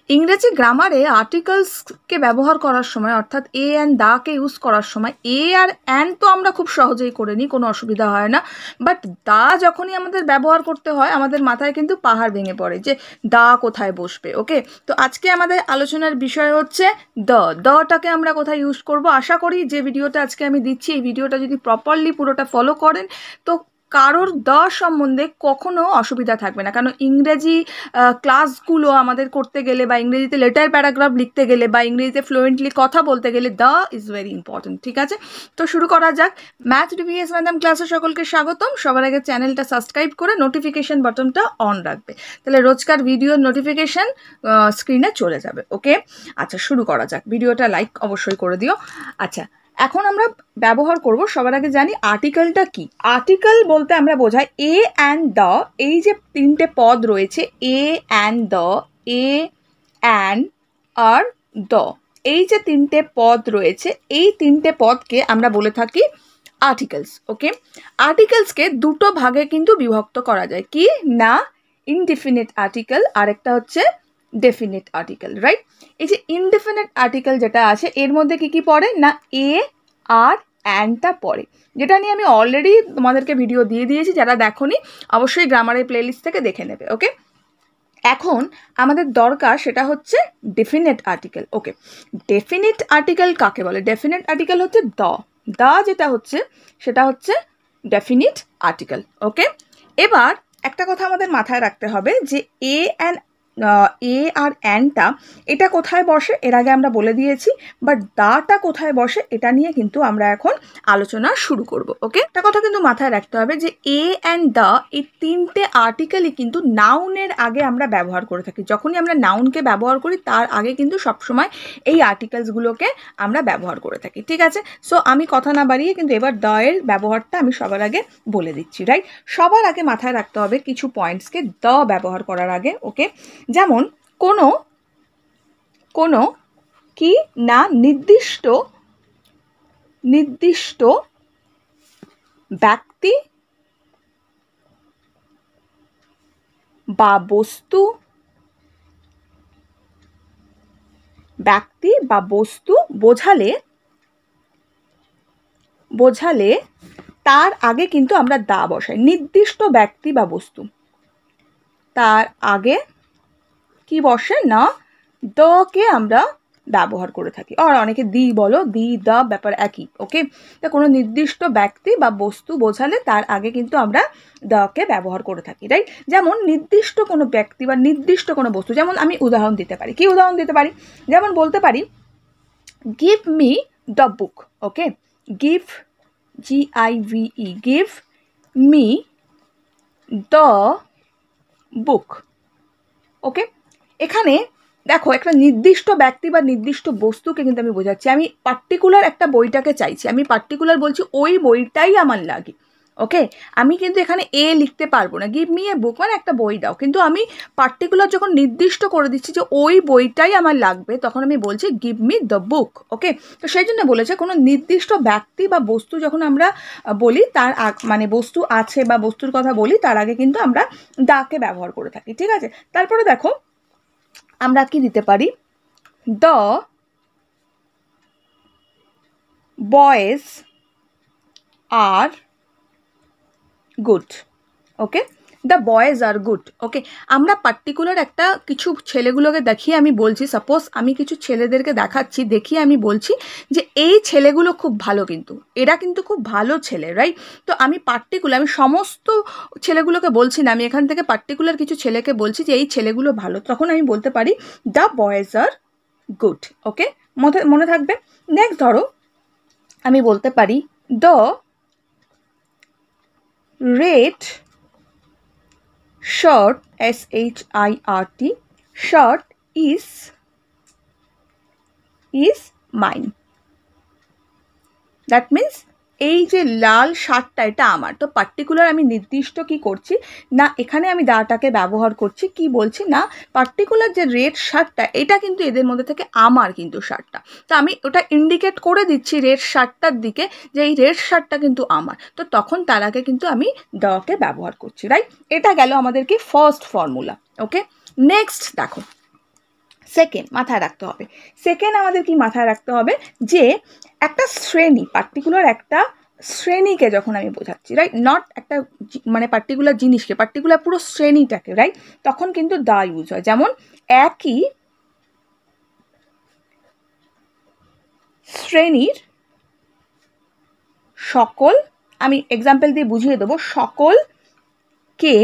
ইংরেজি গ্রামারে আর্টিকেলসকে ব্যবহার করার সময় অর্থাৎ এ অ্যান্ড দাকে ইউজ করার সময় এ আর অ্যান্ড তো আমরা খুব সহজেই করে নিই, কোনো অসুবিধা হয় না। বাট দা যখনই আমাদের ব্যবহার করতে হয় আমাদের মাথায় কিন্তু পাহাড় ভেঙে পড়ে যে দা কোথায় বসবে। ওকে, তো আজকে আমাদের আলোচনার বিষয় হচ্ছে দটাকে আমরা কোথায় ইউজ করব। আশা করি যে ভিডিওটা আজকে আমি দিচ্ছি এই ভিডিওটা যদি প্রপারলি পুরোটা ফলো করেন তো কারোর সম্বন্ধে কখনো অসুবিধা থাকবে না। কারণ ইংরেজি ক্লাসগুলো আমাদের করতে গেলে বা ইংরেজিতে লেটার প্যারাগ্রাফ লিখতে গেলে বা ইংরেজিতে ফ্লুয়েন্টলি কথা বলতে গেলে ইজ ভেরি ইম্পর্টেন্ট। ঠিক আছে, তো শুরু করা যাক। ম্যাথ ডিভিএস ম্যাডাম ক্লাসে সকলকে স্বাগতম। সবার আগে চ্যানেলটা সাবস্ক্রাইব করে নোটিফিকেশন বাটনটা অন রাখবে, তাহলে রোজকার ভিডিওর নোটিফিকেশন স্ক্রিনে চলে যাবে। ওকে, আচ্ছা শুরু করা যাক। ভিডিওটা লাইক অবশ্যই করে দিও। আচ্ছা, এখন আমরা ব্যবহার করব, সবার আগে জানি আর্টিকেলটা কি। আর্টিকেল বলতে আমরা বোঝাই এ অ্যান্ড দ্য, এই যে তিনটে পদ রয়েছে a and the, a and আর দ্য, এই যে তিনটে পদ রয়েছে এই তিনটে পদকে আমরা বলে থাকি আর্টিকেলস। ওকে, আর্টিকেলসকে দুটো ভাগে কিন্তু বিভক্ত করা যায়, কি না ইনডিফিনিট আর্টিকেল আর একটা হচ্ছে ডেফিনিট আর্টিকেল, রাইট। এই যে ইনডিফিনিট আর্টিকেল যেটা আছে এর মধ্যে কি কি পড়ে না এ আর অ্যান্ডটা পড়ে, যেটা নিয়ে আমি অলরেডি তোমাদেরকে ভিডিও দিয়ে দিয়েছি, যারা দেখোনি অবশ্যই গ্রামারের প্লেলিস্ট থেকে দেখে নেবে। ওকে, এখন আমাদের দরকার সেটা হচ্ছে ডেফিনিট আর্টিকেল। ওকে, ডেফিনিট আর্টিকেল কাকে বলে? ডেফিনিট আর্টিকেল হচ্ছে দা যেটা হচ্ছে সেটা হচ্ছে ডেফিনিট আর্টিকেল। ওকে, এবার একটা কথা আমাদের মাথায় রাখতে হবে যে এ আর অ্যান্ডটা এটা কোথায় বসে এর আগে আমরা বলে দিয়েছি, বাট দাটা কোথায় বসে এটা নিয়ে কিন্তু আমরা এখন আলোচনা শুরু করব। ওকে, একটা কথা কিন্তু মাথায় রাখতে হবে যে এ অ্যান্ড দা এই তিনটে আর্টিকেলই কিন্তু নাউনের আগে আমরা ব্যবহার করে থাকি। যখনই আমরা নাউনকে ব্যবহার করি তার আগে কিন্তু সবসময় এই আর্টিকেলসগুলোকে আমরা ব্যবহার করে থাকি। ঠিক আছে, সো আমি কথা না বাড়িয়ে কিন্তু এবার দা এর ব্যবহারটা আমি সবার আগে বলে দিচ্ছি, রাইট। সবার আগে মাথায় রাখতে হবে কিছু পয়েন্টসকে দা ব্যবহার করার আগে। ওকে, যেমন কোনো কি না নির্দিষ্ট ব্যক্তি বা বস্তু বোঝালে তার আগে কিন্তু আমরা দা বসাই। নির্দিষ্ট ব্যক্তি বা বস্তু তার আগে কি বসে না দকে আমরা ব্যবহার করে থাকি। আর অনেকে দি বলো, দি দা ব্যাপার একই। ওকে, তা কোনো নির্দিষ্ট ব্যক্তি বা বস্তু বোঝালে তার আগে কিন্তু আমরা দকে ব্যবহার করে থাকি, রাইট। যেমন নির্দিষ্ট কোনো ব্যক্তি বা নির্দিষ্ট কোনো বস্তু, যেমন আমি উদাহরণ দিতে পারি। কি উদাহরণ দিতে পারি? যেমন বলতে পারি give me the book. Okay, give GIVE, give me the book. Okay, এখানে দেখো একটা নির্দিষ্ট ব্যক্তি বা নির্দিষ্ট বস্তুকে কিন্তু আমি বোঝাচ্ছি। আমি পার্টিকুলার একটা বইটাকে চাইছি, আমি পার্টিকুলার বলছি ওই বইটাই আমার লাগে। ওকে, আমি কিন্তু এখানে এ লিখতে পারবো না, গিভ মি এ বুক মানে একটা বই দাও, কিন্তু আমি পার্টিকুলার যখন নির্দিষ্ট করে দিচ্ছি যে ওই বইটাই আমার লাগবে তখন আমি বলছি গিভ মি দ্য বুক। ওকে, তো সেই জন্য বলেছে কোনো নির্দিষ্ট ব্যক্তি বা বস্তু যখন আমরা বলি তার মানে বস্তু আছে বা বস্তুর কথা বলি তার আগে কিন্তু আমরা দাকে ব্যবহার করে থাকি। ঠিক আছে, তারপরে দেখো আমরা কি দিতে পারি? The boys are good. Okay, the boys are good. Okay, আমরা পার্টিকুলার একটা কিছু ছেলেগুলোকে দেখিয়ে আমি বলছি, সাপোজ আমি কিছু ছেলেদেরকে দেখাচ্ছি, দেখিয়ে আমি বলছি যে এই ছেলেগুলো খুব ভালো, কিন্তু এরা কিন্তু খুব ভালো ছেলে, রাইট। তো আমি আমি সমস্ত ছেলেগুলোকে বলছি না, আমি এখান থেকে পার্টিকুলার কিছু ছেলেকে বলছি যে এই ছেলেগুলো ভালো, তখন আমি বলতে পারি দ্য বয়েজ আর গুড। ওকে, মনে থাকবে। নেক্সট ধরো আমি বলতে পারি the red shirt, SHIRT, shirt is mine. That means এই যে লাল শার্টটা এটা আমার। তো পার্টিকুলার আমি নির্দিষ্ট কি করছি না এখানে আমি দাটাকে ব্যবহার করছি, কি বলছি না পার্টিকুলার যে রেড শার্টটা এটা কিন্তু এদের মধ্যে থেকে আমার কিন্তু শার্টটা, তো আমি ওটা ইন্ডিকেট করে দিচ্ছি রেড শার্টটার দিকে যে এই রেড শার্টটা কিন্তু আমার, তো তখন তার আগে কিন্তু আমি দকে ব্যবহার করছি, রাইট। এটা গেল আমাদের কি ফার্স্ট ফর্মুলা। ওকে, নেক্সট দেখো সেকেন্ড মাথায় রাখতে হবে। সেকেন্ড আমাদের কি মাথায় রাখতে হবে, যে একটা শ্রেণী, পার্টিকুলার একটা শ্রেণীকে যখন আমি বোঝাচ্ছি, রাইট, নট একটা মানে পার্টিকুলার জিনিসকে, পার্টিকুলার পুরো শ্রেণীটাকে, রাইট, তখন কিন্তু দা ইউজ হয়। যেমন একই শ্রেণীর সকল, আমি এক্সাম্পল দিয়ে বুঝিয়ে দেবো, সকলকে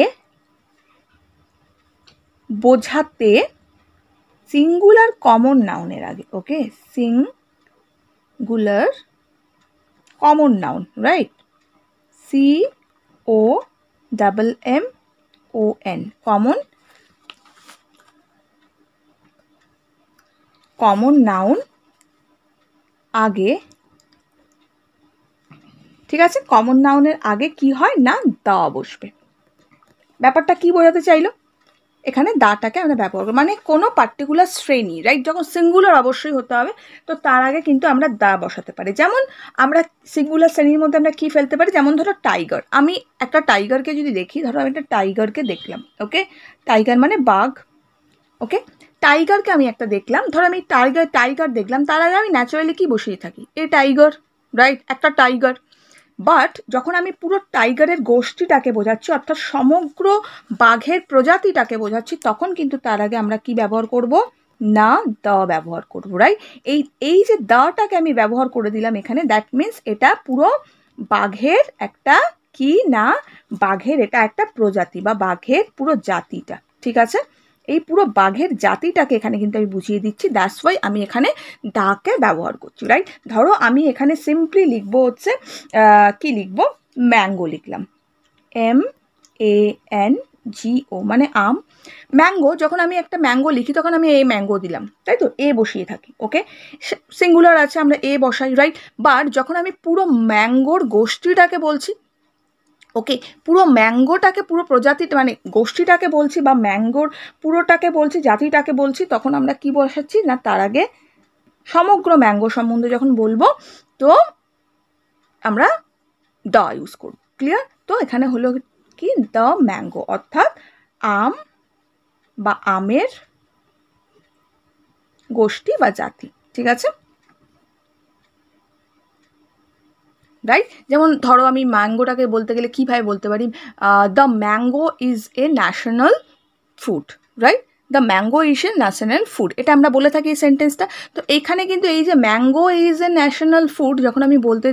বোঝাতে সিঙ্গুলার কমন নাউনের আগে, okay, singular common noun, right, COMMON, common noun আগে, ঠিক আছে, কমন নাউনের আগে কি হয় না দা বসবে। ব্যাপারটা কি বোঝাতে চাইলো, এখানে দাটাকে আমরা ব্যবহার করি, মানে কোনো পার্টিকুলার শ্রেণী, রাইট, যখন সিঙ্গুলার অবশ্যই হতে হবে, তো তার আগে কিন্তু আমরা দা বসাতে পারি। যেমন আমরা সিঙ্গুলার শ্রেণীর মধ্যে আমরা কি ফেলতে পারি, যেমন ধরো টাইগার, আমি একটা টাইগারকে যদি দেখি, ধরো আমি একটা টাইগারকে দেখলাম, ওকে, টাইগার মানে বাঘ, ওকে, টাইগারকে আমি একটা দেখলাম, ধরো আমি টাইগার দেখলাম, তার আগে আমি ন্যাচারালি কি বসিয়ে থাকি, এ টাইগার, রাইট, একটা টাইগার। বাট যখন আমি পুরো টাইগারের গোষ্ঠীটাকে বোঝাচ্ছি, অর্থাৎ সমগ্র বাঘের প্রজাতিটাকে বোঝাচ্ছি, তখন কিন্তু তার আগে আমরা কি ব্যবহার করব না দা ব্যবহার করব, রাইট। এই যে দাটাকে আমি ব্যবহার করে দিলাম এখানে, দ্যাট মিনস এটা পুরো বাঘের একটা কি না, বাঘের এটা একটা প্রজাতি বা বাঘের পুরো জাতিটা, ঠিক আছে, এই পুরো বাঘের জাতিটাকে এখানে কিন্তু আমি বুঝিয়ে দিচ্ছি, দ্যাটস ওয়াই আমি এখানে দাকে ব্যবহার করছি, রাইট। ধরো আমি এখানে সিম্পলি লিখবো হচ্ছে কি লিখবো, ম্যাঙ্গো লিখলাম, MANGO, মানে আম। ম্যাঙ্গো, যখন আমি একটা ম্যাঙ্গো লিখি তখন আমি এ ম্যাঙ্গো দিলাম, তাই তো, এ বসিয়ে থাকি, ওকে, সিঙ্গুলার আছে আমরা এ বসাই, রাইট। বাট যখন আমি পুরো ম্যাঙ্গোর গোষ্ঠীটাকে বলছি, ওকে, পুরো ম্যাঙ্গোটাকে, পুরো প্রজাতিটা মানে গোষ্ঠীটাকে বলছি, বা ম্যাঙ্গোর পুরোটাকে বলছি, জাতিটাকে বলছি, তখন আমরা কি বসাচ্ছি না তার আগে সমগ্র ম্যাঙ্গো সম্বন্ধে যখন বলবো তো আমরা দা ইউজ করব, ক্লিয়ার? তো এখানে হলো কি দ্য ম্যাঙ্গো, অর্থাৎ আম বা আমের গোষ্ঠী বা জাতি, ঠিক আছে, রাইট। যেমন ধরো আমি ম্যাঙ্গোটাকে বলতে গেলে কীভাবে বলতে পারি, the mango is a national food, right, the mango is a national food, এটা আমরা বলে থাকি এই সেন্টেন্সটা। তো এইখানে কিন্তু এই যে mango is a national food যখন আমি বলতে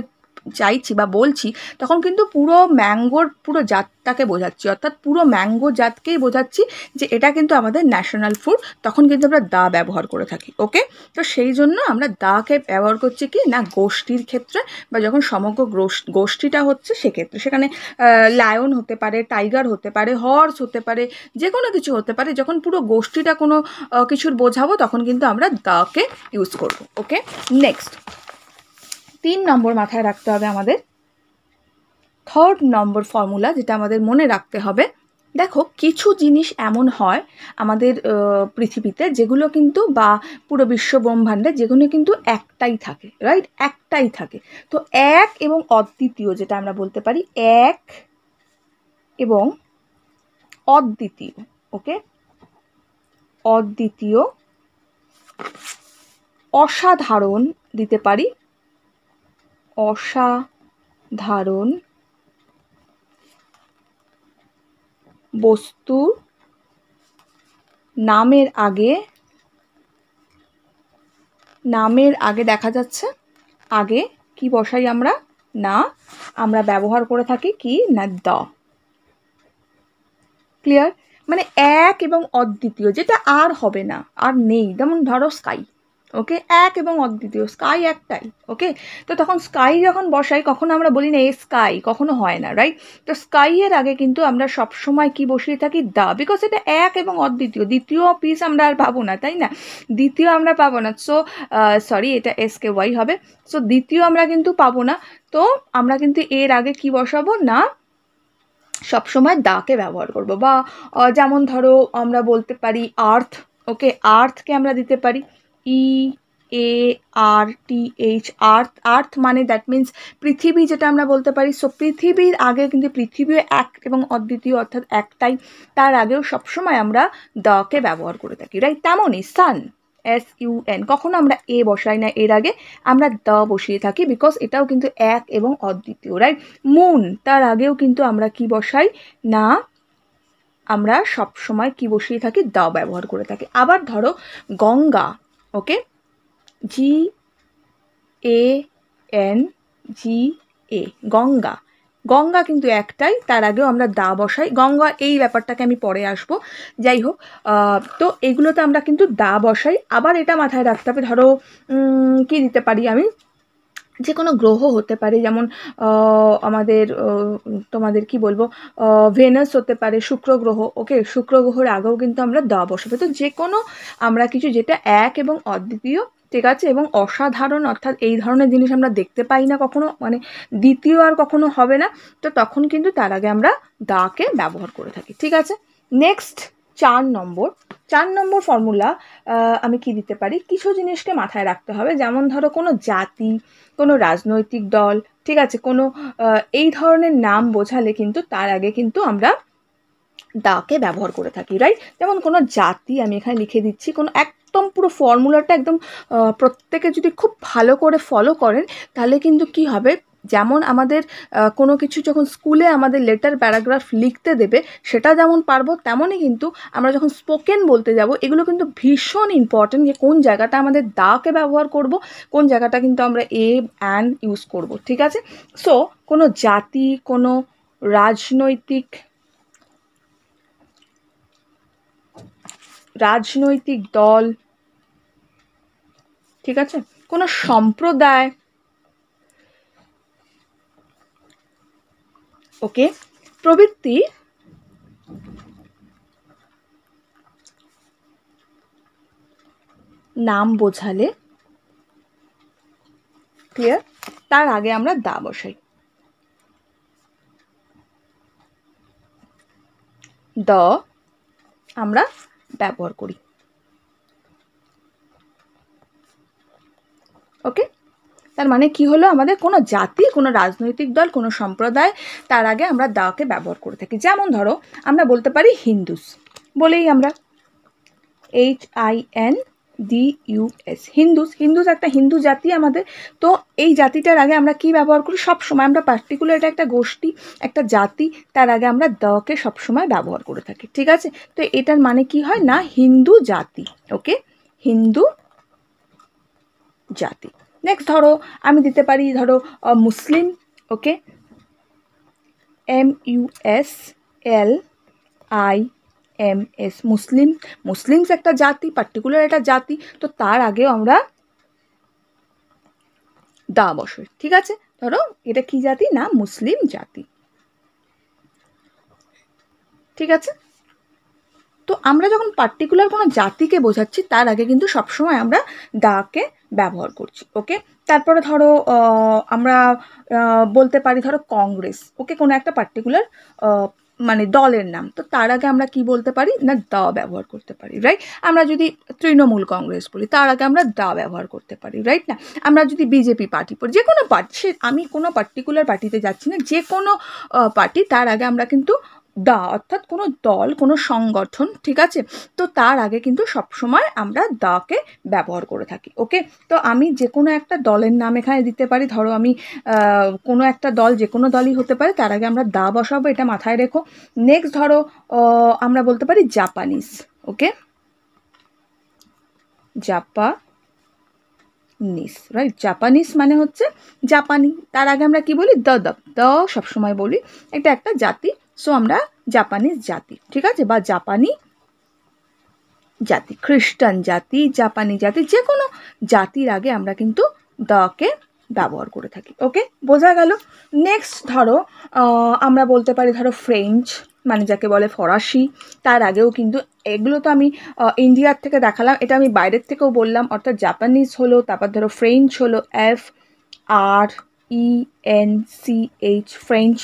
চাইছি বা বলছি, তখন কিন্তু পুরো ম্যাঙ্গোর পুরো জাতটাকে বোঝাচ্ছি, অর্থাৎ পুরো ম্যাঙ্গো জাতকেই বোঝাচ্ছি যে এটা কিন্তু আমাদের ন্যাশনাল ফুড, তখন কিন্তু আমরা দা ব্যবহার করে থাকি, ওকে। তো সেই জন্য আমরা দাকে ব্যবহার করছি কি না গোষ্ঠীর ক্ষেত্রে, বা যখন সমগ্র গোষ্ঠীটা হচ্ছে সেক্ষেত্রে, সেখানে লায়ন হতে পারে, টাইগার হতে পারে, হর্স হতে পারে, যে কোনো কিছু হতে পারে, যখন পুরো গোষ্ঠীটা কোনো কিছুর বোঝাবো তখন কিন্তু আমরা দাকে ইউজ করব, ওকে। নেক্সট 3 নম্বর মাথায় রাখতে হবে আমাদের, 3rd নম্বর ফর্মুলা যেটা আমাদের মনে রাখতে হবে। দেখো কিছু জিনিস এমন হয় আমাদের পৃথিবীতে যেগুলো কিন্তু, বা পুরো বিশ্ব ব্রহ্মাণ্ডে, যেগুলো কিন্তু একটাই থাকে, রাইট, একটাই থাকে। তো এক এবং অদ্বিতীয়, যেটা আমরা বলতে পারি এক এবং অদ্বিতীয়, ওকে, অদ্বিতীয়, অসাধারণ দিতে পারি, অসাধারণ বস্তুর নামের আগে দেখা যাচ্ছে আগে কি বসাই আমরা না, আমরা ব্যবহার করে থাকি কি না দা, ক্লিয়ার? মানে এক এবং অদ্বিতীয়, যেটা আর হবে না, আর নেই, যেমন ধরো স্কাই, ওকে, এক এবং অদ্বিতীয়, স্কাই একটাই, ওকে। তো তখন স্কাই যখন বসাই কখনো আমরা বলি না এ স্কাই, কখনো হয় না, রাইট। তো স্কাইয়ের আগে কিন্তু আমরা সবসময় কি বসিয়ে থাকি দা, বিকজ এটা এক এবং অদ্বিতীয়, দ্বিতীয় পিস আমরা আর পাবো না, তাই না, দ্বিতীয় আমরা পাবো না, সো সরি এটা SKY হবে, সো দ্বিতীয় আমরা কিন্তু পাবো না, তো আমরা কিন্তু এর আগে কি বসাবো না সবসময় দাকে ব্যবহার করব। বা যেমন ধরো আমরা বলতে পারি আর্থ, ওকে, আর্থকে আমরা দিতে পারি EARTH, আর্থ মানে দ্যাট মিন্স পৃথিবী, যেটা আমরা বলতে পারি। সো পৃথিবীর আগে কিন্তু পৃথিবীও এক এবং অদ্বিতীয়, অর্থাৎ একটাই, তার আগেও সবসময় আমরা দাকে ব্যবহার করে থাকি, রাইট। তেমনই সান, SUN, কখনো আমরা এ বসাই না, এর আগে আমরা দ্য বসিয়ে থাকি, বিকজ এটাও কিন্তু এক এবং অদ্বিতীয়, রাইট। মুন, তার আগেও কিন্তু আমরা কি বসাই না, আমরা সব সময় কি বসিয়ে থাকি, দ্য ব্যবহার করে থাকি। আবার ধরো গঙ্গা, ওকে, GANGA, গঙ্গা, গঙ্গা কিন্তু একটাই, তার আগেও আমরা দা বসাই। গঙ্গা, এই ব্যাপারটাকে আমি পরে আসবো, যাই হোক। তো এগুলোতে আমরা কিন্তু দা বসাই। আবার এটা মাথায় রাখতে হবে, ধরো কি দিতে পারি আমি, যে কোনো গ্রহ হতে পারে, যেমন আমাদের তোমাদের কি বলবো, ভেনাস হতে পারে, শুক্র গ্রহ, ওকে, শুক্র গ্রহের আগেও কিন্তু আমরা দা বসাবো। তো যে কোনো আমরা কিছু যেটা এক এবং অদ্বিতীয়, ঠিক আছে, এবং অসাধারণ, অর্থাৎ এই ধরনের জিনিস আমরা দেখতে পাই না কখনো, মানে দ্বিতীয় আর কখনো হবে না, তো তখন কিন্তু তার আগে আমরা দাকে ব্যবহার করে থাকি, ঠিক আছে। নেক্সট 4 নম্বর ফর্মুলা, আমি কি দিতে পারি, কিছু জিনিসকে মাথায় রাখতে হবে, যেমন ধরো কোনো জাতি, কোনো রাজনৈতিক দল, ঠিক আছে, কোনো এই ধরনের নাম বোঝালে কিন্তু তার আগে কিন্তু আমরা দাকে ব্যবহার করে থাকি, রাইট। যেমন কোনো জাতি, আমি এখানে লিখে দিচ্ছি, কোনো একদম পুরো ফর্মুলাটা একদম প্রত্যেকে যদি খুব ভালো করে ফলো করেন, তাহলে কিন্তু কি হবে, যেমন আমাদের কোনো কিছু যখন স্কুলে আমাদের লেটার প্যারাগ্রাফ লিখতে দেবে, সেটা যেমন পারবো, তেমনই কিন্তু আমরা যখন স্পোকেন বলতে যাব, এগুলো কিন্তু ভীষণ ইম্পর্টেন্ট, যে কোন জায়গাটা আমাদের দাকে ব্যবহার করব, কোন জায়গাটা কিন্তু আমরা এ অ্যান ইউজ করব, ঠিক আছে। সো কোনো জাতি, কোনো রাজনৈতিক দল, ঠিক আছে, কোনো সম্প্রদায়, ওকে, প্রভৃতি নাম বোঝালে, ক্লিয়ার, তার আগে আমরা দা বসাই। দ আমরা ব্যবহার করি, ওকে। তার মানে কি হলো, আমাদের কোনো জাতি, কোনো রাজনৈতিক দল, কোনো সম্প্রদায়, তার আগে আমরা দাকে ব্যবহার করে থাকি। যেমন ধরো আমরা বলতে পারি হিন্দুস, বলেই আমরা HINDUS, হিন্দুস একটা হিন্দু জাতি আমাদের। তো এই জাতিটার আগে আমরা কি ব্যবহার করি, সব সময় আমরা পার্টিকুলার, এটা একটা গোষ্ঠী, একটা জাতি, তার আগে আমরা দকে সবসময় ব্যবহার করে থাকি, ঠিক আছে। তো এটার মানে কি হয় না, হিন্দু জাতি, ওকে, হিন্দু জাতি। নেক্সট ধরো আমি দিতে পারি, ধরো মুসলিম, ওকে, MUSLIMS, মুসলিমস একটা জাতি, পার্টিকুলার একটা জাতি, তো তার আগেও আমরা দা বসাই, ঠিক আছে। ধরো এটা কি জাতি না, মুসলিম জাতি, ঠিক আছে। তো আমরা যখন পার্টিকুলার কোনো জাতিকে বোঝাচ্ছি, তার আগে কিন্তু সবসময় আমরা দাকে ব্যবহার করছি, ওকে। তারপরে ধরো আমরা বলতে পারি, ধরো কংগ্রেস, ওকে, কোনো একটা পার্টিকুলার মানে দলের নাম, তো তার আগে আমরা কি বলতে পারি না, দা ব্যবহার করতে পারি, রাইট। আমরা যদি তৃণমূল কংগ্রেস বলি, তার আগে আমরা দা ব্যবহার করতে পারি, রাইট না। আমরা যদি বিজেপি পার্টি পড়ি, যে কোনো পার্টি, সে আমি কোনো পার্টিকুলার পার্টিতে যাচ্ছি না, যে কোনো পার্টি, তার আগে আমরা কিন্তু দা, অর্থাৎ কোনো দল, কোনো সংগঠন, ঠিক আছে, তো তার আগে কিন্তু সবসময় আমরা দাকে ব্যবহার করে থাকি, ওকে। তো আমি যে কোনো একটা দলের নাম এখানে দিতে পারি, ধরো আমি কোনো একটা দল, যে কোনো দলই হতে পারে, তার আগে আমরা দা বসাবো, এটা মাথায় রেখো। নেক্সট ধরো আমরা বলতে পারি জাপানিজ, ওকে, জাপানিজ, রাইট, জাপানিজ মানে হচ্ছে জাপানি, তার আগে আমরা কি বলি, দ সবসময় বলি, এটা একটা জাতি, সো আমরা জাপানিজ জাতি, ঠিক আছে, বা জাপানি জাতি, খ্রিস্টান জাতি, জাপানি জাতি, যে কোনো জাতির আগে আমরা কিন্তু দকে ব্যবহার করে থাকি, ওকে, বোঝা গেল। নেক্সট ধরো আমরা বলতে পারি, ধরো ফ্রেঞ্চ, মানে যাকে বলে ফরাসি, তার আগেও কিন্তু, এগুলো তো আমি ইন্ডিয়ার থেকে দেখালাম, এটা আমি বাইরের থেকেও বললাম, অর্থাৎ জাপানিজ হলো, তারপর ধরো ফ্রেঞ্চ হলো, FRENCH, ফ্রেঞ্চ,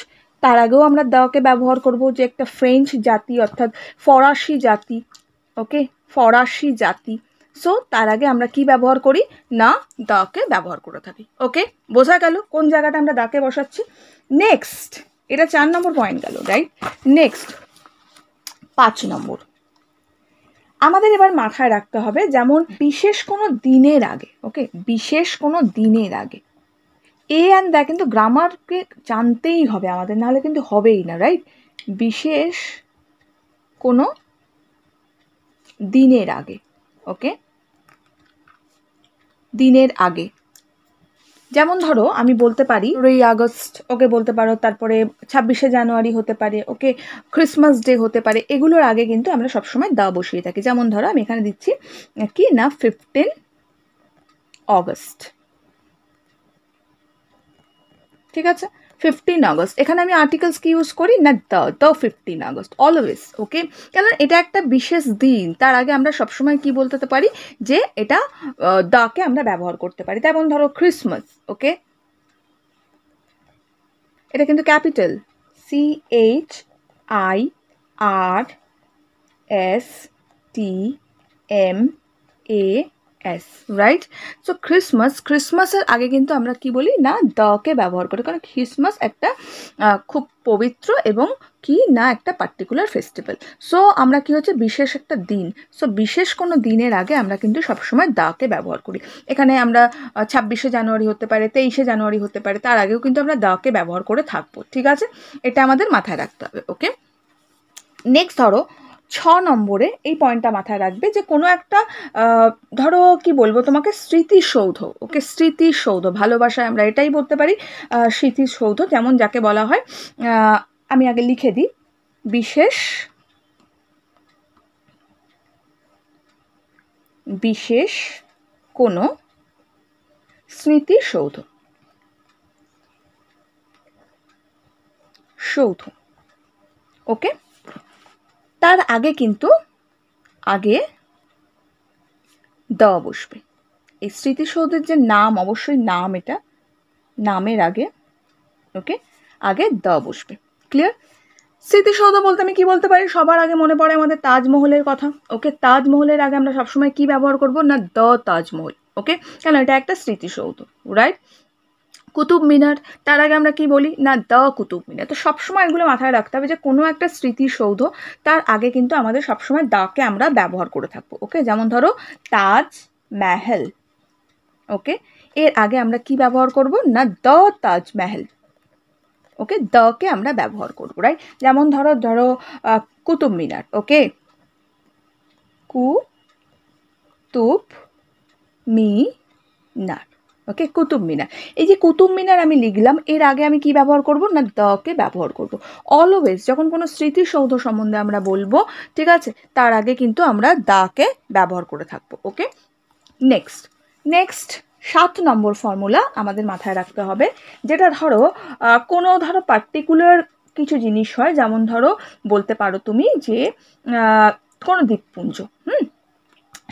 তার আগেও আমরা দকে ব্যবহার করব, যে একটা ফ্রেঞ্চ জাতি, অর্থাৎ ফরাসি জাতি, ওকে, ফরাসি জাতি। সো তার আগে আমরা কি ব্যবহার করি না, দাকে ব্যবহার করে থাকি, ওকে, বোঝা গেল কোন জায়গাটা আমরা দাকে বসাচ্ছি। নেক্সট, এটা 4 নম্বর পয়েন্ট গেল, রাইট। নেক্সট 5 নম্বর, আমাদের এবার মাথায় রাখতে হবে, যেমন বিশেষ কোনো দিনের আগে, ওকে, বিশেষ কোনো দিনের আগে এ অ্যান্ড দ্য কিন্তু গ্রামারকে জানতেই হবে আমাদের, নাহলে কিন্তু হবেই না, রাইট? বিশেষ কোনো দিনের আগে, ওকে, দিনের আগে। যেমন ধরো আমি বলতে পারি 15 আগস্ট, ওকে, বলতে পারো, তারপরে 26শে জানুয়ারি হতে পারে, ওকে, ক্রিসমাস ডে হতে পারে, এগুলোর আগে কিন্তু আমরা সবসময় দা বসিয়ে থাকি। যেমন ধরো আমি এখানে দিচ্ছি কি না 15 অগস্ট, ঠিক আছে, 15 আগস্ট। এখানে আমি আর্টিকেলস কি ইউজ করি না দ্য 15 আগস্ট অলওয়েজ, ওকে, কারণ এটা একটা বিশেষ দিন, তার আগে আমরা সবসময় কি বলতে পারি যে এটা দাকে আমরা ব্যবহার করতে পারি। যেমন ধরো ক্রিসমাস, ওকে, এটা কিন্তু ক্যাপিটাল CHIRSTMAS, রাইট? সো ক্রিসমাসের আগে কিন্তু আমরা কি বলি না দকে ব্যবহার করি, কারণ ক্রিসমাস একটা খুব পবিত্র এবং কি না একটা পার্টিকুলার ফেস্টিভ্যাল। সো আমরা কি হচ্ছে বিশেষ একটা দিন, সো বিশেষ কোনো দিনের আগে আমরা কিন্তু সবসময় দাকে ব্যবহার করি। এখানে আমরা 26শে জানুয়ারি হতে পারে, 23শে জানুয়ারি হতে পারে, তার আগেও কিন্তু আমরা দাকে ব্যবহার করে থাকবো, ঠিক আছে? এটা আমাদের মাথায় রাখতে হবে, ওকে। নেক্সট ধরো 6 নম্বরে এই পয়েন্টটা মাথায় রাখবে যে কোনো একটা ধরো কি বলবো তোমাকে স্মৃতিসৌধ, ওকে, স্মৃতিসৌধ, ভালোবাসায় আমরা এটাই বলতে পারি স্মৃতিসৌধ, যেমন যাকে বলা হয়, আমি আগে লিখে দিই, বিশেষ কোনো স্মৃতিসৌধ, ওকে। তার আগে কিন্তু আগে দ বসবে। এই স্মৃতিসৌধের যে নাম, অবশ্যই নাম, এটা নামের আগে, ওকে, আগে দ বসবে, ক্লিয়ার? স্মৃতিসৌধ বলতে আমি কি বলতে পারি, সবার আগে মনে পড়ে আমাদের তাজমহলের কথা, ওকে, তাজমহলের আগে আমরা সবসময় কি ব্যবহার করব না দ তাজমহল, ওকে, কেন এটা একটা স্মৃতিসৌধ, রাইট? কুতুব মিনার, তার আগে আমরা কি বলি না দ্য কুতুব মিনার। তো সবসময় এগুলো মাথায় রাখতে হবে যে কোনো একটা স্মৃতিসৌধ, তার আগে কিন্তু আমাদের সবসময় দাকে আমরা ব্যবহার করে থাকবো, ওকে। যেমন ধরো তাজমহল, ওকে, এর আগে আমরা কি ব্যবহার করব না দ্য তাজমহল, ওকে, দকে আমরা ব্যবহার করব, রাইট? যেমন ধরো কুতুব মিনার, ওকে, কুতুব মিনার, ওকে, কুতুব মিনার। এই যে কুতুব মিনার আমি লিখলাম, এর আগে আমি কি ব্যবহার করব না দকে ব্যবহার করব অলওয়েজ। যখন কোনো স্মৃতিসৌধ সম্বন্ধে আমরা বলবো, ঠিক আছে, তার আগে কিন্তু আমরা দাকে ব্যবহার করে থাকবো, ওকে। নেক্সট 7 নম্বর ফর্মুলা আমাদের মাথায় রাখতে হবে, যেটা ধরো কোনো ধরো পার্টিকুলার কিছু জিনিস হয়, যেমন ধরো বলতে পারো তুমি যে কোনো দ্বীপপুঞ্জ,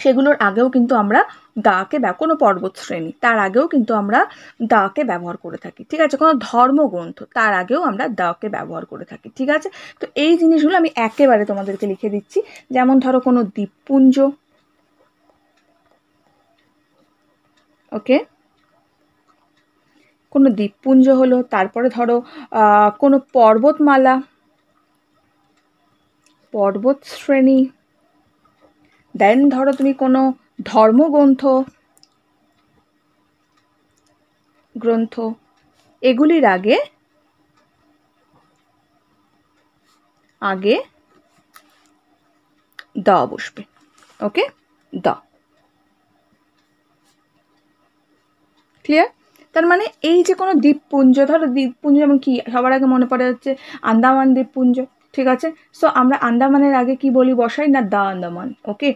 সেগুলোর আগেও কিন্তু আমরা দাকে কোনো পর্বত শ্রেণী, তার আগেও কিন্তু আমরা দাকে ব্যবহার করে থাকি, ঠিক আছে? কোনো ধর্মগ্রন্থ, তার আগেও আমরা দাকে ব্যবহার করে থাকি, ঠিক আছে? তো এই জিনিসগুলো আমি একেবারে তোমাদেরকে লিখে দিচ্ছি। যেমন ধরো কোনো দ্বীপপুঞ্জ, ওকে, কোনো দ্বীপপুঞ্জ হলো, তারপরে ধরো কোনো পর্বতমালা, পর্বত শ্রেণী, দেন ধরো তুমি কোনো ধর্মগ্রন্থ, এগুলির আগে দ বসবে, ওকে, দ, ক্লিয়ার? তার মানে এই যে কোনো দ্বীপপুঞ্জ, ধরো দ্বীপপুঞ্জ যেমন কি সবার আগে মনে পড়ে হচ্ছে আন্দামান দ্বীপপুঞ্জ, ঠিক আছে? সো আমরা আন্দামানের আগে কি বলি, বসাই না দা আন্দামান, ওকে।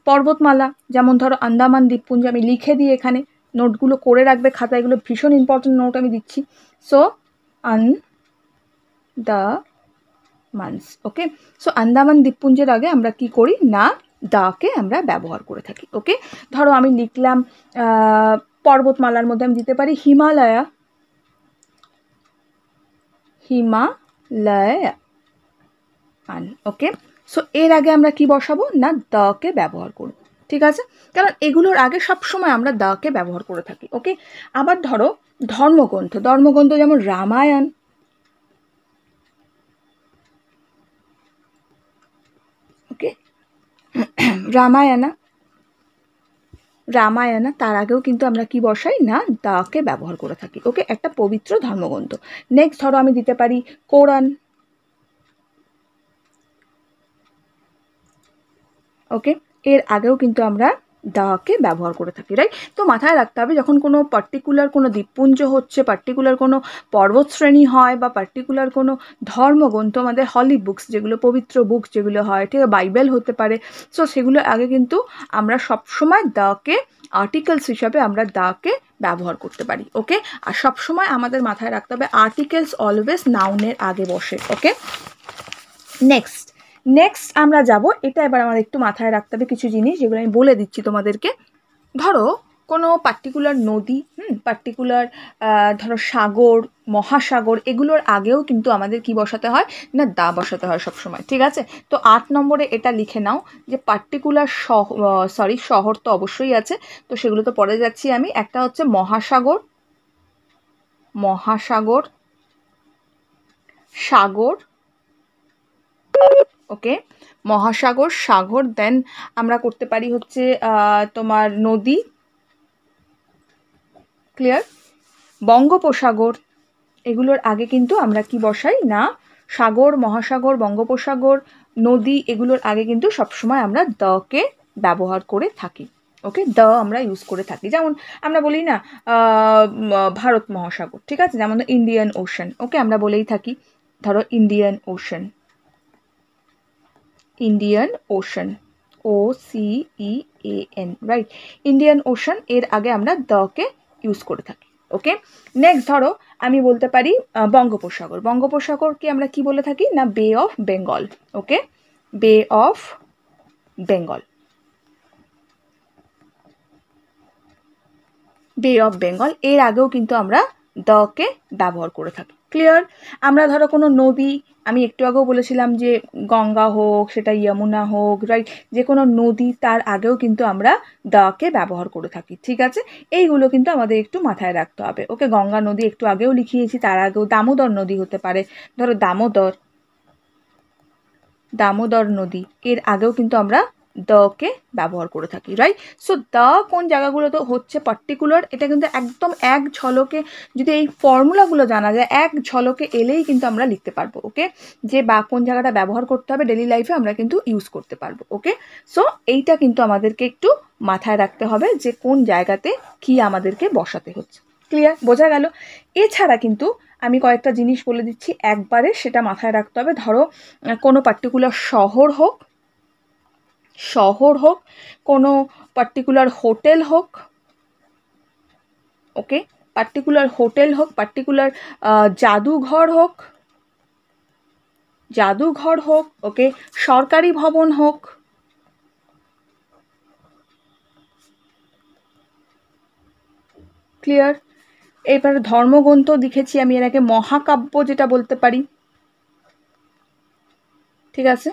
পর্বতমালা, যেমন ধরো আন্দামান দ্বীপপুঞ্জ, আমি লিখে দিই এখানে, নোটগুলো করে রাখবে খাতা, এগুলো ভীষণ ইম্পর্টেন্ট নোট আমি দিচ্ছি। সো আন্দামানস, ওকে। সো আন্দামান দ্বীপপুঞ্জের আগে আমরা কি করি না দাকে আমরা ব্যবহার করে থাকি, ওকে। ধরো আমি লিখলাম পর্বতমালার মধ্যে আমি দিতে পারি হিমালয়া, ওকে। সো এর আগে আমরা কি বসাবো না দাকে ব্যবহার করব, ঠিক আছে? কারণ এগুলোর আগে সবসময় আমরা দাকে ব্যবহার করে থাকি, ওকে। আবার ধরো ধর্মগ্রন্থ, যেমন রামায়ণ, ওকে, রামায়ণা, রামায়ণা তার আগেও কিন্তু আমরা কি বসাই না দাকে ব্যবহার করে থাকি। ওকে, একটা পবিত্র ধর্মগ্রন্থ। নেক্সট ধরো আমি দিতে পারি কোরআন। ওকে, এর আগেও কিন্তু আমরা দাকে ব্যবহার করে থাকি, রাইট? তো মাথায় রাখতে হবে যখন কোনো পার্টিকুলার কোনো দ্বীপপুঞ্জ হচ্ছে, পার্টিকুলার কোনো পর্বতশ্রেণী হয়, বা পার্টিকুলার কোনো ধর্মগ্রন্থ, আমাদের হলি বুকস যেগুলো, পবিত্র বুকস যেগুলো হয়, ঠিক আছে, বাইবেল হতে পারে, সো সেগুলো আগে কিন্তু আমরা সবসময় দাকে আর্টিকেলস হিসাবে আমরা দাকে ব্যবহার করতে পারি। ওকে, আর সবসময় আমাদের মাথায় রাখতে হবে আর্টিকেলস অলওয়েজ নাউনের আগে বসে। ওকে, নেক্সট আমরা যাব, এটা এবার আমাদের একটু মাথায় রাখতে হবে কিছু জিনিস যেগুলো আমি বলে দিচ্ছি তোমাদেরকে। ধরো কোনো পার্টিকুলার নদী, পার্টিকুলার ধরো সাগর, মহাসাগর, এগুলোর আগেও কিন্তু আমাদের কি বসাতে হয় না দা বসাতে হয় সবসময়, ঠিক আছে? তো 8 নম্বরে এটা লিখে নাও যে পার্টিকুলার শহর তো অবশ্যই আছে, তো সেগুলো তো পরে যাচ্ছি আমি। একটা হচ্ছে মহাসাগর, মহাসাগর, সাগর, ওকে, মহাসাগর, সাগর, দেন আমরা করতে পারি হচ্ছে তোমার নদী, ক্লিয়ার, বঙ্গোপসাগর, এগুলোর আগে কিন্তু আমরা কি বসাই না সাগর, মহাসাগর, বঙ্গোপসাগর, নদী, এগুলোর আগে কিন্তু সবসময় আমরা দকে ব্যবহার করে থাকি। ওকে, দ আমরা ইউজ করে থাকি, যেমন আমরা বলি না ভারত মহাসাগর, ঠিক আছে, যেমন ইন্ডিয়ান ওশান। ওকে, আমরা বলেই থাকি ধরো Indian ocean, Indian ocean, OCEAN, right, Indian ocean, এর আগে আমরা দকে ইউজ করে থাকি। ওকে, নেক্সট ধরো আমি বলতে পারি বঙ্গোপসাগর। বঙ্গোপসাগরকে আমরা কি বলে থাকি না বে অফ বেঙ্গল। ওকে, বে অফ বেঙ্গল, বে অফ বেঙ্গল, এর আগেও কিন্তু আমরা দকে ব্যবহার করে থাকি। ক্লিয়ার? আমরা ধরো কোনো নদী, আমি একটু আগেও বলেছিলাম যে গঙ্গা হোক, সেটা যমুনা হোক, রাইট, যে কোনো নদী, তার আগেও কিন্তু আমরা দাকে ব্যবহার করে থাকি, ঠিক আছে? এইগুলো কিন্তু আমাদের একটু মাথায় রাখতে হবে। ওকে, গঙ্গা নদী একটু আগেও লিখিয়েছি, তার আগেও দামোদর নদী হতে পারে, ধরো দামোদর, দামোদর নদী, এর আগেও কিন্তু আমরা দকে ব্যবহার করে থাকি, রাইট? সো দা কোন জায়গাগুলোতে হচ্ছে পার্টিকুলার, এটা কিন্তু একদম এক ঝলকে, যদি এই ফর্মুলাগুলো জানা যায়, এক ঝলকে এলেই কিন্তু আমরা লিখতে পারবো। ওকে, যে বা কোন জায়গাটা ব্যবহার করতে হবে ডেলি লাইফে আমরা কিন্তু ইউজ করতে পারবো। ওকে, সো এইটা কিন্তু আমাদেরকে একটু মাথায় রাখতে হবে যে কোন জায়গাতে কি আমাদেরকে বসাতে হচ্ছে। ক্লিয়ার? বোঝা গেল? এছাড়া কিন্তু আমি কয়েকটা জিনিস বলে দিচ্ছি একবারে, সেটা মাথায় রাখতে হবে। ধরো কোনো পার্টিকুলার শহর হোক, কোনো পার্টিকুলার হোটেল হোক, ওকে, পার্টিকুলার হোটেল হোক, পার্টিকুলার জাদুঘর হোক, ওকে, সরকারি ভবন হোক, ক্লিয়ার? এবার ধর্মগ্রন্থ লিখেছি আমি এর আগে, মহাকাব্য যেটা বলতে পারি, ঠিক আছে,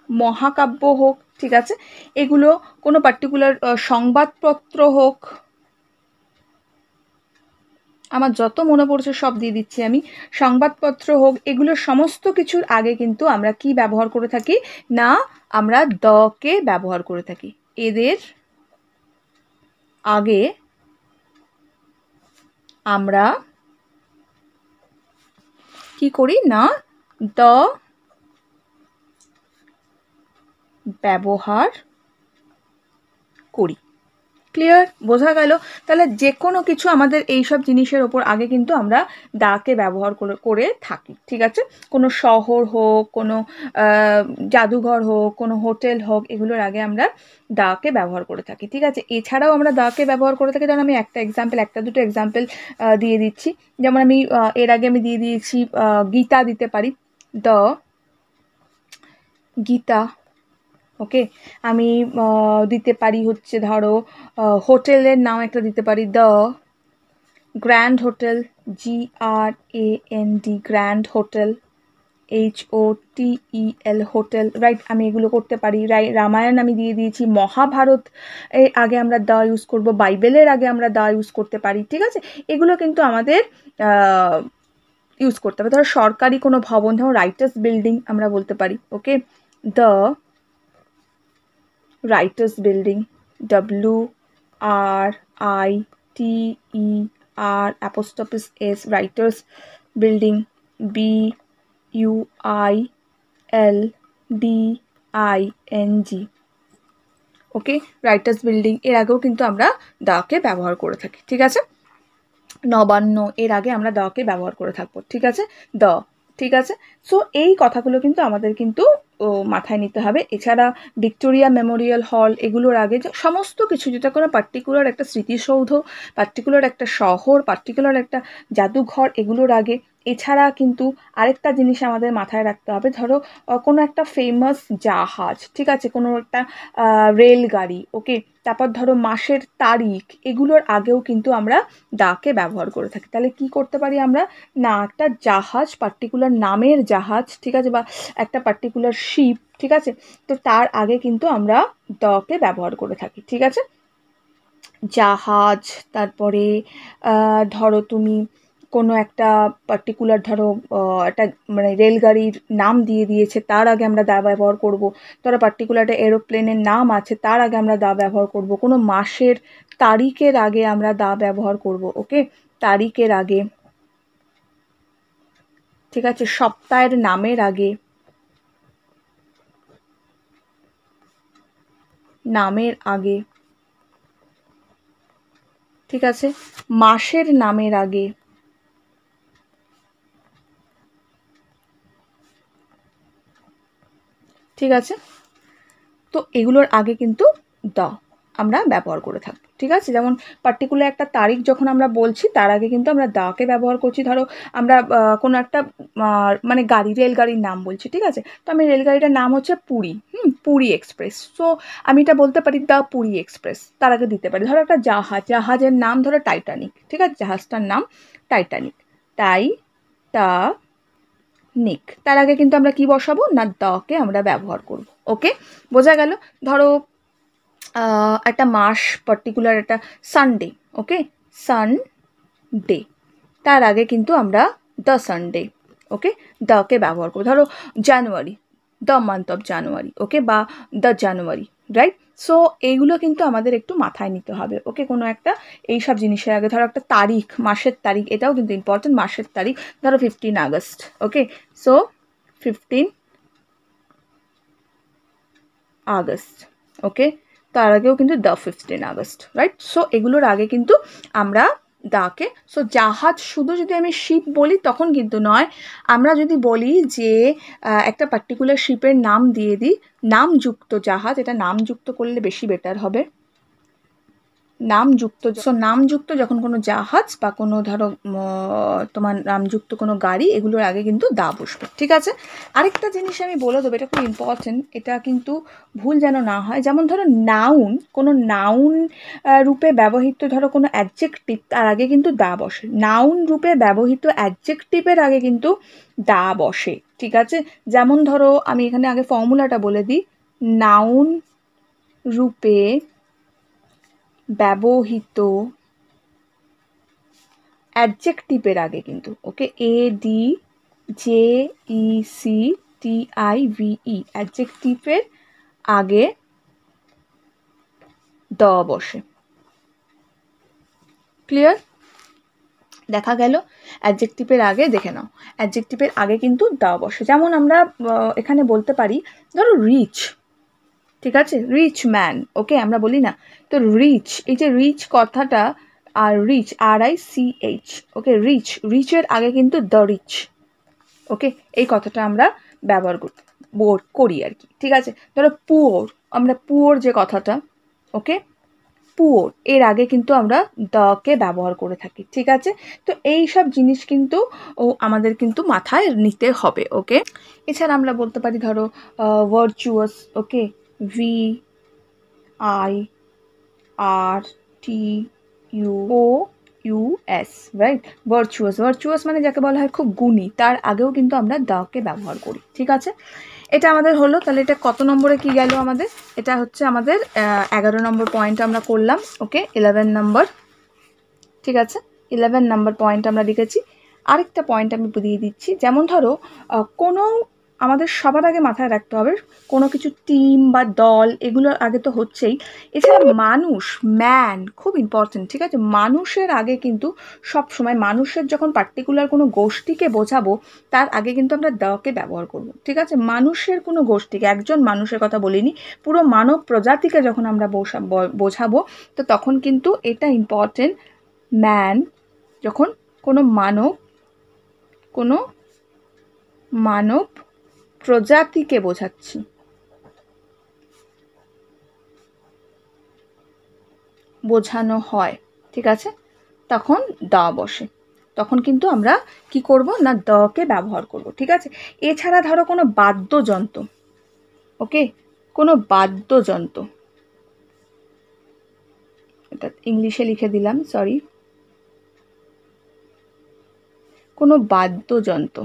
মহাকাব্য হোক, ঠিক আছে, এগুলো কোনো পার্টিকুলার সংবাদপত্র হোক, আমার যত মনে পড়ছে সব দিয়ে দিচ্ছি আমি, সংবাদপত্র হোক, এগুলো সমস্ত কিছুর আগে কিন্তু আমরা কি ব্যবহার করে থাকি না আমরা দকে ব্যবহার করে থাকি। এদের আগে আমরা কি করি না দ ব্যবহার করি। ক্লিয়ার? বোঝা গেল? তাহলে যে কোনো কিছু আমাদের এইসব জিনিসের ওপর আগে কিন্তু আমরা দাকে ব্যবহার করে থাকি, ঠিক আছে? কোনো শহর হোক, কোনো জাদুঘর হোক, কোনো হোটেল হোক, এগুলোর আগে আমরা দাকে ব্যবহার করে থাকি, ঠিক আছে? এছাড়াও আমরা দাকে ব্যবহার করে থাকি, যেমন আমি একটা দুটো এক্সাম্পল দিয়ে দিচ্ছি। যেমন আমি এর আগে আমি দিয়ে দিয়েছি গীতা দিতে পারি, দ গীতা। ওকে, আমি দিতে পারি হচ্ছে ধরো হোটেলের নাম একটা দিতে পারি, the grand hotel, GRAND, grand hotel, HOTEL, hotel, right, আমি এগুলো করতে পারি। রামায়ণ আমি দিয়ে দিয়েছি, মহাভারত এর আগে আমরা দা ইউজ করব, বাইবেলের আগে আমরা দা ইউজ করতে পারি, ঠিক আছে? এগুলো কিন্তু আমাদের ইউজ করতে হবে। ধরো সরকারি কোনো ভবন, ধরো রাইটার্স বিল্ডিং আমরা বলতে পারি, okay, the Writers' Building, WRITER Writers' Building, BUILDING, okay, Writers' Building এর আগেও কিন্তু আমরা দাকে ব্যবহার করে থাকি, ঠিক আছে। নবান্ন এর আগে আমরা দাকে ব্যবহার করে থাকবো, ঠিক আছে, দ, ঠিক আছে। সো এই কথাগুলো কিন্তু আমাদের কিন্তু মাথায় নিতে হবে। এছাড়া ভিক্টোরিয়া মেমোরিয়াল হল এগুলোর আগে সমস্ত কিছু, যেটা কোনো পার্টিকুলার একটা স্মৃতিসৌধ, পার্টিকুলার একটা শহর, পার্টিকুলার একটা জাদুঘর, এগুলোর আগে এছাড়া কিন্তু আরেকটা জিনিস আমাদের মাথায় রাখতে হবে, ধরো কোনো একটা ফেমাস জাহাজ, ঠিক আছে, কোনো একটা রেলগাড়ি, ওকে, তারপর ধরো মাসের তারিখ, এগুলোর আগেও কিন্তু আমরা দাকে ব্যবহার করে থাকি। তাহলে কি করতে পারি আমরা, না একটা জাহাজ, পার্টিকুলার নামের জাহাজ, ঠিক আছে, বা একটা পার্টিকুলার শিপ, ঠিক আছে, তো তার আগে কিন্তু আমরা দকে ব্যবহার করে থাকি, ঠিক আছে। জাহাজ, তারপরে ধরো তুমি কোনো একটা পার্টিকুলার ধরো একটা মানে রেলগাড়ির নাম দিয়ে দিয়েছে, তার আগে আমরা দা ব্যবহার করব। ধরো পার্টিকুলার একটা এরোপ্লেনের নাম আছে, তার আগে আমরা দা ব্যবহার করব। কোনো মাসের তারিখের আগে আমরা দা ব্যবহার করব, ওকে, তারিখের আগে, ঠিক আছে, সপ্তাহের নামের আগে, নামের আগে, ঠিক আছে, মাসের নামের আগে, ঠিক আছে। তো এগুলোর আগে কিন্তু দা আমরা ব্যবহার করে থাকি, ঠিক আছে। যেমন পার্টিকুলার একটা তারিখ যখন আমরা বলছি, তার আগে কিন্তু আমরা দাকে ব্যবহার করছি। ধরো আমরা কোনো একটা মানে রেলগাড়ির নাম বলছি, ঠিক আছে, তো আমি রেলগাড়িটার নাম হচ্ছে পুরী, পুরী এক্সপ্রেস, সো আমি এটা বলতে পারি দ্য পুরী এক্সপ্রেস, তার আগে দিতে পারি। ধরো একটা জাহাজের নাম ধরো টাইটানিক, ঠিক আছে, জাহাজটার নাম টাইটানিক, নিক, তার আগে কিন্তু আমরা কি বসাবো, না দকে আমরা ব্যবহার করব, ওকে, বোঝা গেল। ধরো একটা মাস, পার্টিকুলার একটা সানডে, ওকে, সানডে, তার আগে কিন্তু আমরা দ্য সানডে, ওকে, দকে ব্যবহার করব। ধরো জানুয়ারি, দ্য মান্থ অফ জানুয়ারি, ওকে, বা দ্য জানুয়ারি, রাইট। সো এইগুলো কিন্তু আমাদের একটু মাথায় নিতে হবে, ওকে, কোনো একটা এইসব জিনিসের আগে। ধরো একটা তারিখ, মাসের তারিখ, এটাও কিন্তু ইম্পর্টেন্ট, মাসের তারিখ, ধরো 15 আগস্ট, ওকে, সো 15 আগস্ট, ওকে, তার আগেও কিন্তু দ্য 15 আগস্ট, রাইট। সো এগুলোর আগে কিন্তু আমরা দাকে, সো জাহাজ শুধু যদি আমি শিপ বলি তখন কিন্তু নয়, আমরা যদি বলি যে একটা পার্টিকুলার শিপের নাম দিয়ে দিই, নামযুক্ত জাহাজ, এটা নামযুক্ত করলে বেশি বেটার হবে, নামযুক্ত। সো নামযুক্ত যখন কোনো জাহাজ বা কোনো ধরো তোমার নামযুক্ত কোনো গাড়ি, এগুলোর আগে কিন্তু দা বসবে, ঠিক আছে। আরেকটা জিনিস আমি বলে দেবো, এটা খুব ইম্পর্টেন্ট, এটা কিন্তু ভুল যেন না হয়। যেমন ধরো নাউন, কোনো নাউন রূপে ব্যবহৃত ধরো কোনো অ্যাডজেক্টিভ, তার আগে কিন্তু দা বসে। নাউন রূপে ব্যবহৃত অ্যাডজেক্টিভের আগে কিন্তু দা বসে, ঠিক আছে। যেমন ধরো আমি এখানে আগে ফর্মুলাটা বলে দিই, নাউন রূপে ব্যবহৃত অ্যাডজেক্টিভের আগে কিন্তু, ওকে, ADJECTIVE, অ্যাডজেক্টিভের আগে দ বসে, ক্লিয়ার, দেখা গেল। অ্যাডজেক্টিভের আগে দেখে নাও, অ্যাডজেক্টিভের আগে কিন্তু দা বসে। যেমন আমরা এখানে বলতে পারি ধরো রিচ, ঠিক আছে, রিচ ম্যান, ওকে, আমরা বলি না, তো রিচ, এই যে রিচ কথাটা, আর রিচ, RICH, ওকে, রিচের আগে কিন্তু দ্য রিচ, ওকে, এই কথাটা আমরা ব্যবহার করি আর কি, ঠিক আছে। ধরো পুয়োর, আমরা পুয়োর যে কথাটা, ওকে, পুয়োর, এর আগে কিন্তু আমরা দকে ব্যবহার করে থাকি, ঠিক আছে। তো এই সব জিনিস কিন্তু আমাদের কিন্তু মাথায় নিতে হবে, ওকে। এছাড়া আমরা বলতে পারি ধরো ভার্চুয়াস, ওকে, VIRTUOUS, রাইট, ভার্চুয়াস মানে যাকে বলা হয় খুব গুণী, তার আগেও কিন্তু আমরা দাকে ব্যবহার করি, ঠিক আছে। এটা আমাদের হলো, তাহলে এটা কত নম্বরে কি গেল আমাদের, এটা হচ্ছে আমাদের 11 নম্বর পয়েন্ট আমরা করলাম, ওকে, 11 নম্বর, ঠিক আছে, 11 নম্বর পয়েন্ট আমরা লিখেছি। আরেকটা পয়েন্ট আমি দিয়ে দিচ্ছি, যেমন ধরো কোনো আমাদের সবার আগে মাথায় রাখতে হবে কোনো কিছু টিম বা দল এগুলোর আগে তো হচ্ছেই, এছাড়া মানুষ, ম্যান খুব ইম্পর্টেন্ট, ঠিক আছে? মানুষের আগে কিন্তু সব সময় মানুষের যখন পার্টিকুলার কোনো গোষ্ঠীকে বোঝাবো তার আগে কিন্তু আমরা দ্যকে ব্যবহার করব, ঠিক আছে? মানুষের কোনো গোষ্ঠীকে, একজন মানুষের কথা বলিনি, পুরো মানব প্রজাতিকে যখন আমরা বোঝাবো তো তখন কিন্তু এটা ইম্পর্টেন্ট, ম্যান, যখন কোনো মানব প্রজাতিকে বোঝাচ্ছি, বোঝানো হয়, ঠিক আছে, তখন দা বসে, তখন কিন্তু আমরা কি করব না দকে ব্যবহার করব, ঠিক আছে? এছাড়া ধরো কোনো বাদ্যযন্ত্র, ওকে, কোনো বাদ্যযন্ত্র, এটা ইংলিশে লিখে দিলাম, সরি, কোনো বাদ্যযন্ত্র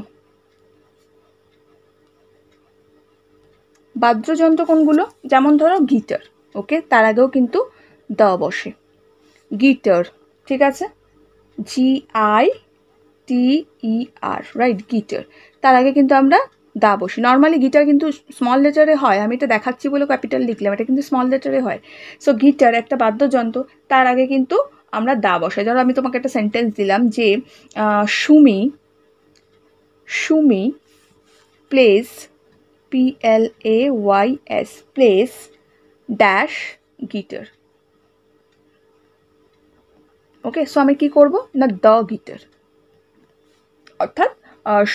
কোনগুলো, যেমন ধরো গিটার, ওকে, তার আগেও কিন্তু দ বসে, গিটার, ঠিক আছে, GITER, রাইট, গিটার, তার আগে কিন্তু আমরা দা বসি। নর্মালি গিটার কিন্তু স্মল লেটারে হয়, আমি এটা দেখাচ্ছি বলে ক্যাপিটাল লিখলাম, এটা কিন্তু স্মল লেটারে হয়। সো গিটার একটা বাদ্যযন্ত্র, তার আগে কিন্তু আমরা দা বসাই। ধরো আমি তোমাকে একটা সেন্টেন্স দিলাম যে Sumi plays, PLAYS, plays dash guitar, okay. So আমি কি করব না দ্য গিটার, অর্থাৎ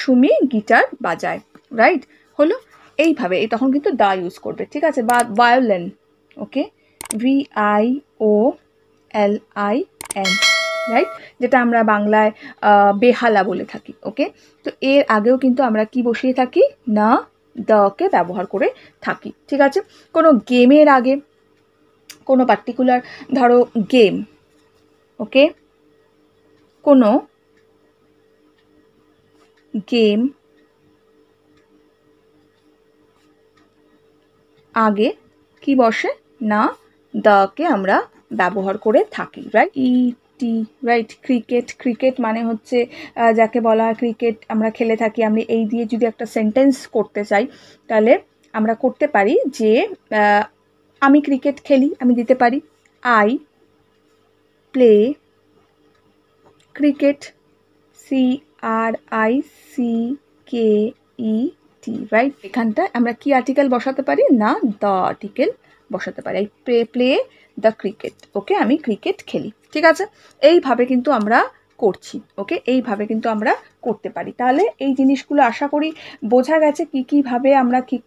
সুমি গিটার বাজায়, রাইট, হলো এইভাবে, এই তখন কিন্তু দা ইউজ করবে, ঠিক আছে? বা ভায়োলিন, ওকে, VIOLIN, রাইট, যেটা আমরা বাংলায় বেহালা বলে থাকি, ওকে। তো এর আগেও কিন্তু আমরা কি বসিয়ে থাকি না দকে ব্যবহার করে থাকি, ঠিক আছে? কোনো গেমের আগে, কোনো পার্টিকুলার ধরো গেম, ওকে, কোনো গেম আগে কি বসে না দকে আমরা ব্যবহার করে থাকি, রাইট, রাইট, ক্রিকেট মানে হচ্ছে যাকে বলা হয় ক্রিকেট আমরা খেলে থাকি। আমি এই দিয়ে যদি একটা সেন্টেন্স করতে চাই তাহলে আমরা করতে পারি যে আমি ক্রিকেট খেলি, আমি দিতে পারি I play cricket, CRICKET, right. এখানটা আমরা কি আর্টিকেল বসাতে পারি না দ্য আর্টিকেল বসাতে পারি, প্লে দ্য ক্রিকেট, ওকে, আমি ক্রিকেট খেলি, ঠিক আছে? এইভাবে কিন্তু আমরা করছি, ওকে, এইভাবে কিন্তু আমরা করতে পারি। তাহলে এই জিনিসগুলো আশা করি বোঝা গেছে কীভাবে আমরা কী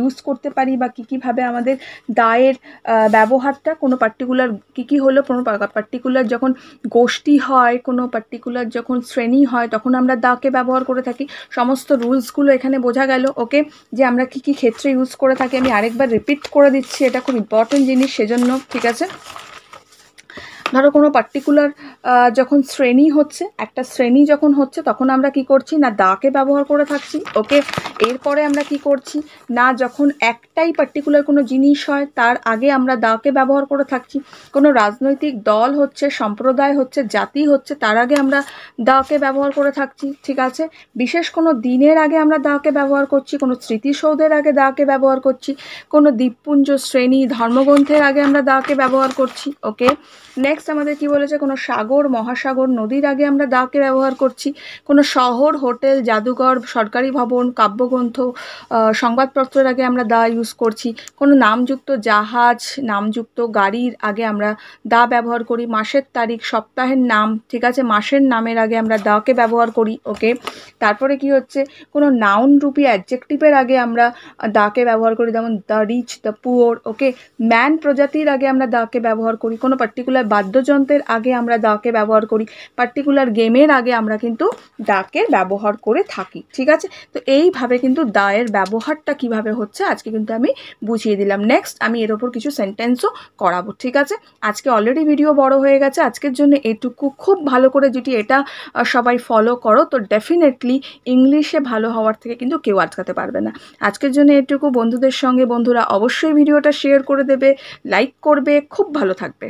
ইউজ করতে পারি বা কীভাবে আমাদের দায়ের ব্যবহারটা কোনো পার্টিকুলার কী হলো, কোনো পার্টিকুলার যখন গোষ্ঠী হয়, কোনো পার্টিকুলার যখন শ্রেণী হয় তখন আমরা দাকে ব্যবহার করে থাকি। সমস্ত রুলসগুলো এখানে বোঝা গেল, ওকে, যে আমরা কী ক্ষেত্রে ইউজ করে থাকি। আমি আরেকবার রিপিট করে দিচ্ছি, এটা খুব ইম্পর্টেন্ট জিনিস সেজন্য, ঠিক আছে? ধরো কোনো পার্টিকুলার যখন শ্রেণী হচ্ছে, একটা শ্রেণী যখন হচ্ছে তখন আমরা কি করছি না দাকে ব্যবহার করে থাকছি, ওকে। এরপরে আমরা কি করছি না যখন একটাই পার্টিকুলার কোনো জিনিস হয় তার আগে আমরা দাকে ব্যবহার করে থাকছি। কোনো রাজনৈতিক দল হচ্ছে, সম্প্রদায় হচ্ছে, জাতি হচ্ছে, তার আগে আমরা দাকে ব্যবহার করে থাকছি, ঠিক আছে? বিশেষ কোনো দিনের আগে আমরা দাকে ব্যবহার করছি, কোনো স্মৃতিসৌধের আগে দাকে ব্যবহার করছি, কোনো দ্বীপপুঞ্জ, শ্রেণী, ধর্মগ্রন্থের আগে আমরা দাকে ব্যবহার করছি, ওকে। নেক্সট আমাদের কি বলেছে, কোনো সাগর, মহাসাগর, নদীর আগে আমরা দাকে ব্যবহার করছি। কোনো শহর, হোটেল, জাদুঘর, সরকারি ভবন, কাব্যগ্রন্থ, সংবাদপত্রের আগে আমরা দা ইউজ করছি। কোনো নামযুক্ত জাহাজ, নামযুক্ত গাড়ির আগে আমরা দা ব্যবহার করি। মাসের তারিখ, সপ্তাহের নাম, ঠিক আছে, মাসের নামের আগে আমরা দাকে ব্যবহার করি, ওকে। তারপরে কি হচ্ছে, কোনো নাউন রূপী অ্যাডজেক্টিভের আগে আমরা দাকে ব্যবহার করি, যেমন the rich, the poor, okay. Man প্রজাতির আগে আমরা দাকে ব্যবহার করি। কোনো পার্টিকুলার বাদ্যযন্ত্রের আগে আমরা দাকে ব্যবহার করি। পার্টিকুলার গেমের আগে আমরা কিন্তু দাকে ব্যবহার করে থাকি, ঠিক আছে? তো এইভাবে কিন্তু দায়ের ব্যবহারটা কিভাবে হচ্ছে আজকে কিন্তু আমি বুঝিয়ে দিলাম। নেক্সট আমি এর ওপর কিছু সেন্টেন্সও করাবো, ঠিক আছে? আজকে অলরেডি ভিডিও বড় হয়ে গেছে, আজকের জন্য এটুকু। খুব ভালো করে যদি এটা সবাই ফলো করো তো ডেফিনেটলি ইংলিশে ভালো হওয়ার থেকে কিন্তু কেউ আটকাতে পারবে না। আজকের জন্য এটুকু। বন্ধুদের সঙ্গে বন্ধুরা অবশ্যই ভিডিওটা শেয়ার করে দেবে, লাইক করবে। খুব ভালো থাকবে।